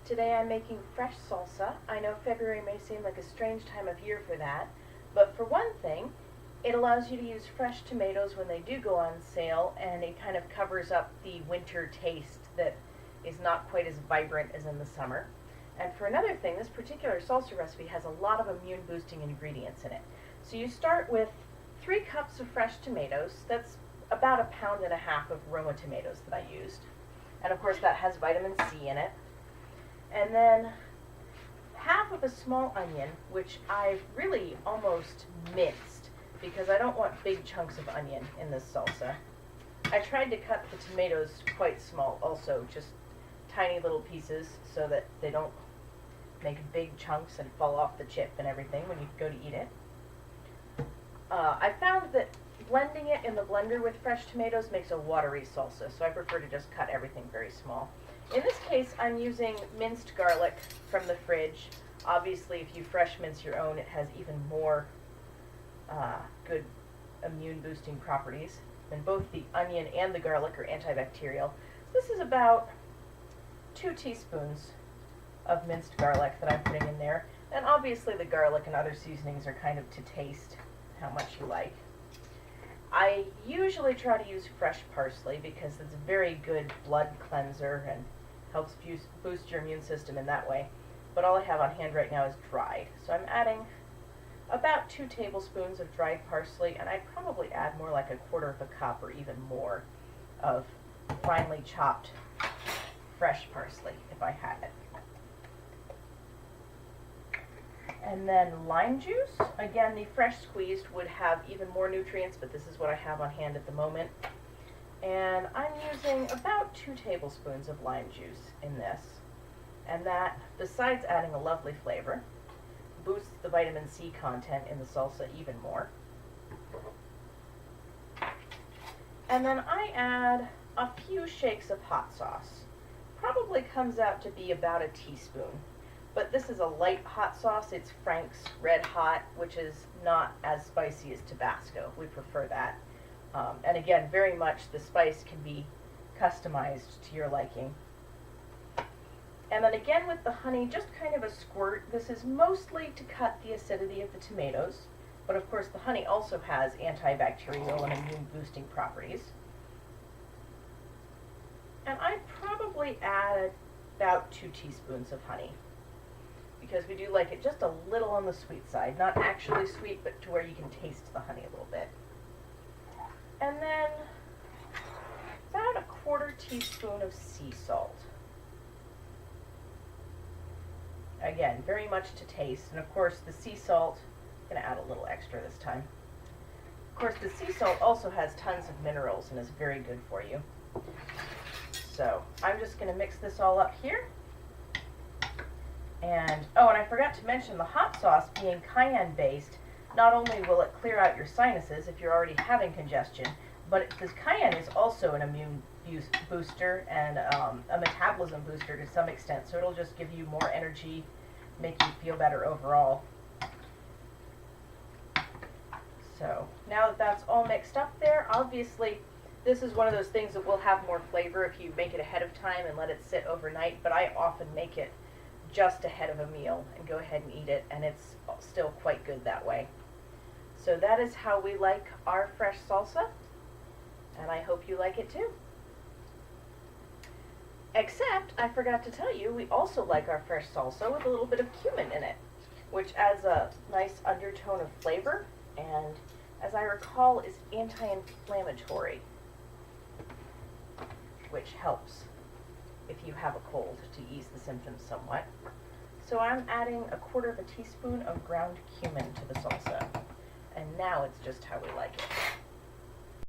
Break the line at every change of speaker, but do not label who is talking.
Today I'm making fresh salsa. I know February may seem like a strange time of year for that, but for one thing, it allows you to use fresh tomatoes when they do go on sale, and it kind of covers up the winter taste that is not quite as vibrant as in the summer. And for another thing, this particular salsa recipe has a lot of immune boosting ingredients in it. So you start with 3 cups of fresh tomatoes. That's about 1.5 pounds of Roma tomatoes that I used. And of course that has vitamin C in it. And then half of a small onion, which I've really almost minced because I don't want big chunks of onion in this salsa. I tried to cut the tomatoes quite small also, just tiny little pieces so that they don't make big chunks and fall off the chip and everything when you go to eat it. I found that blending it in the blender with fresh tomatoes makes a watery salsa, so I prefer to just cut everything very small. In this case, I'm using minced garlic from the fridge. Obviously, if you fresh mince your own, it has even more good immune boosting properties. And both the onion and the garlic are antibacterial. This is about 2 teaspoons of minced garlic that I'm putting in there. And obviously the garlic and other seasonings are kind of to taste how much you like. I usually try to use fresh parsley because it's a very good blood cleanser and helps boost your immune system in that way. But all I have on hand right now is dried. So I'm adding about 2 tablespoons of dried parsley, and I'd probably add more like 1/4 cup or even more of finely chopped fresh parsley if I had it. And then lime juice. Again, the fresh squeezed would have even more nutrients, but this is what I have on hand at the moment. And I'm using about 2 tablespoons of lime juice in this. And that, besides adding a lovely flavor, boosts the vitamin C content in the salsa even more. And then I add a few shakes of hot sauce. Probably comes out to be about a teaspoon. But this is a light hot sauce. It's Frank's Red Hot, which is not as spicy as Tabasco. We prefer that. And again, very much the spice can be customized to your liking. And then again with the honey, just kind of a squirt. This is mostly to cut the acidity of the tomatoes, but of course the honey also has antibacterial and immune boosting properties. And I probably add about 2 teaspoons of honey, because we do like it just a little on the sweet side. Not actually sweet, but to where you can taste the honey a little bit. And then about 1/4 teaspoon of sea salt. Again, very much to taste. And of course the sea salt, I'm going to add a little extra this time. Of course the sea salt also has tons of minerals and is very good for you. So I'm just going to mix this all up here. And, oh, and I forgot to mention the hot sauce being cayenne based, not only will it clear out your sinuses if you're already having congestion, but this cayenne is also an immune booster and a metabolism booster to some extent, so it'll just give you more energy, make you feel better overall. So now that that's all mixed up there, obviously this is one of those things that will have more flavor if you make it ahead of time and let it sit overnight, but I often make it just ahead of a meal and go ahead and eat it, and it's still quite good that way. So that is how we like our fresh salsa, and I hope you like it too. Except, I forgot to tell you, we also like our fresh salsa with a little bit of cumin in it, which adds a nice undertone of flavor, and as I recall is anti-inflammatory, which helps if you have a cold to ease the symptoms somewhat. So I'm adding 1/4 teaspoon of ground cumin to the salsa, and now it's just how we like it.